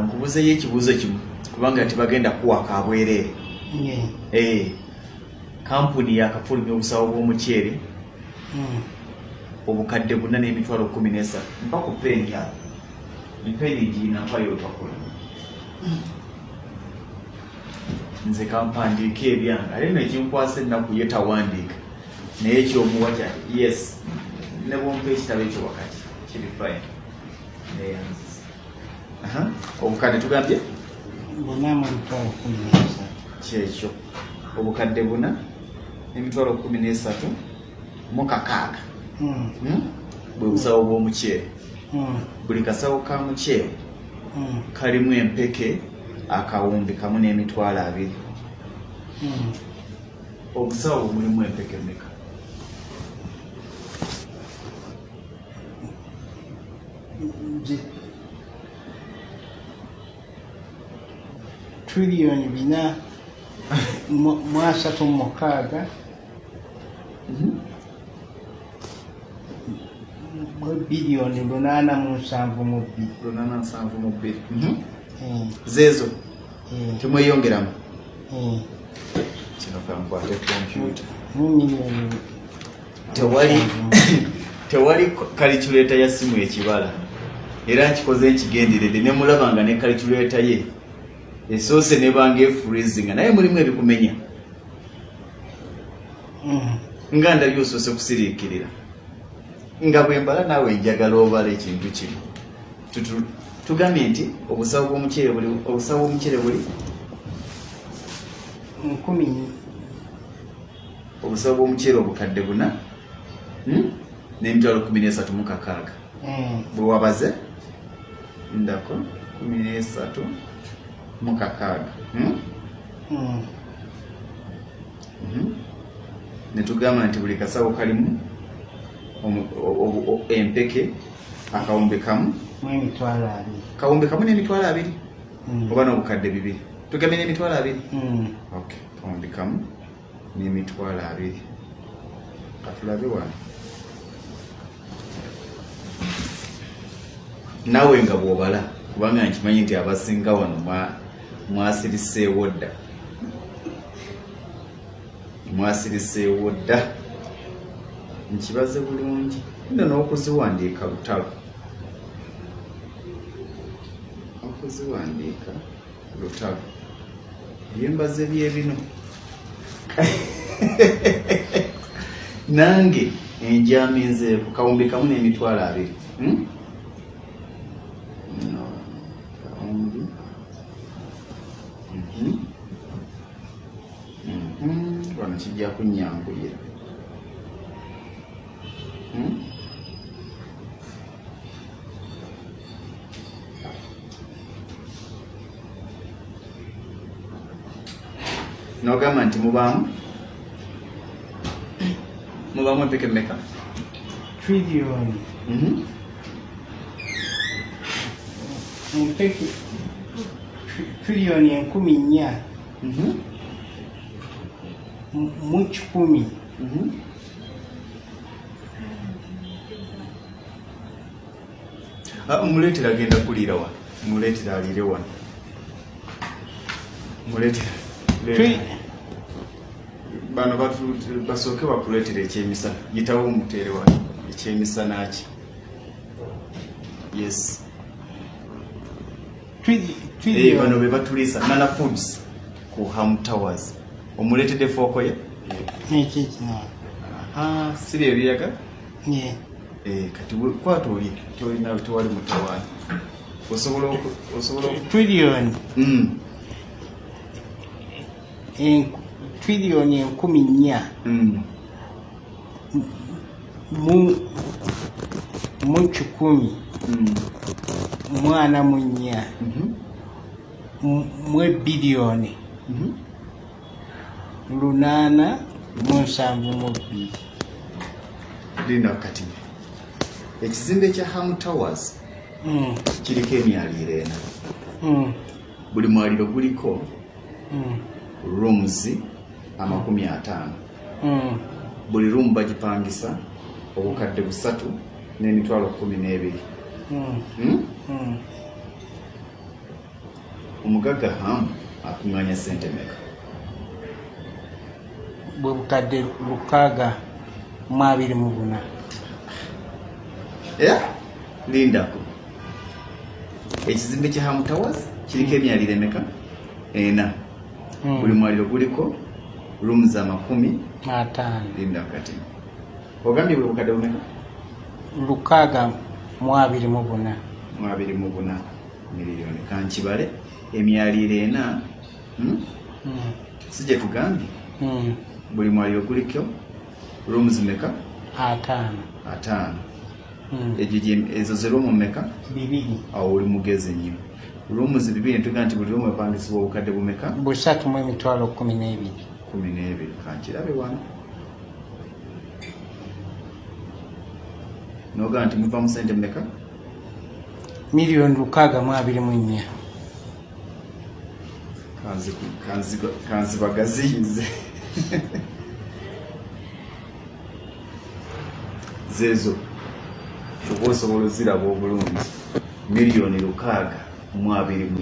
nkubuzeyo ekibuuzo kimu kubanga tebagenda kuwaka abwereere. Kampuni yakafulumya obusawo bw'omuceere obukadde 4,13 mpa ku peeni awo mipeeni ginampayo otwakola nze kampandiika ebyange ate nekinkwasa ennaku ye tawandiika naye ekyomuwa kyati yes ne bwompa ekitabo ekyo wakati kiri fine obukadde tugambye 4,13 kyekyo obukadde 4,13 mu kakaaga bwe busawo bw'omuceere. Buli kasawo ka muceere kalimu empeke akawumbi kamu n'20,000. Obusawo mulimu empeke mmeka? Trillioni 4.36 bilioni 8.72 zezo temweyongeramu kino kankwate kompyuta tewali kalikyuleeta ya simu ekibala era nkikoze ekigenderere ne mulaba nga ne kalikyuleeta ye esoose ne banga efreezinga naye mulimu ebikumenya nga ndabye osoose kusiriikirira nga bwe mbala naawe njagala obala ekintu kiri tugambye nti obusawo bw'omuceere buli obusawo bw'omuceere obukadde 4 n'13 mu kakaaga bwe wabaze ndako 13 mu kakaaga ne tugamba nti buli kasawo kalimu empeke akawumbi kamu kawumbi kamu n'20,000 oba n'obukadde 2 tugambye n'20,000. Okay, kawumbi kamu n'20,000 katulabe wano naawe nga bw'obala kubanga nkimanyi nti abasinga wano mwasiriseewo dda nkibaze bulungi nno n'okuziwandiika lutalo byembaze byebino nange enjaminze ku kawumbi kamu n'20,000 wano kijja kunyangulira nogamba nti mubaamu empeke mmeka? Trillioni empeke trillioni 4 mu 10 muleetera agenda kuliira wano muleetera aliire wano muleetera bano basooke bakuleetera ekyemisana yitawo omuteere wano ekyemisana ki yes bano be batuliisa Nana Foods ku Ham Towers omuleetedde fooko ye siri ebiyaga kati kwata oli tewali mutawaana osobola trillioni trillioni 4 mu 10 mwana munya mu bilioni 8.72 lina kati ekizimbe kya Ham Towers kiriko emyaliro ena buli mwaliro guliko rooms 50 buli room bagipangisa obukadde 3 n'12,000 omugagga hamu akunganya sente meka? bwe bukadde 624. Lindako, ekizimbe kya Hamu Towers kiriko emyaliro emeka? 4. Buli mwaliro guliko rooms 50. Linda kati ogambye buli bukadde bumeka? 624. 24 miliyoni. Kankibale emyaliro 4. Sije tugambye buli mwaliro guliko rooms meka? 5. Ezo ze room meka? 2. Awo oli mugezi nnyo. Rooms 2 netugamba nti buli room epangisibwa obukadde bumeka? 3,12. 12. Kankirabe wano nogamba nti muva mu sente meka? $624,000. Kanzibagaziyize zezo oba osobola oziraba obulungi. $624,000.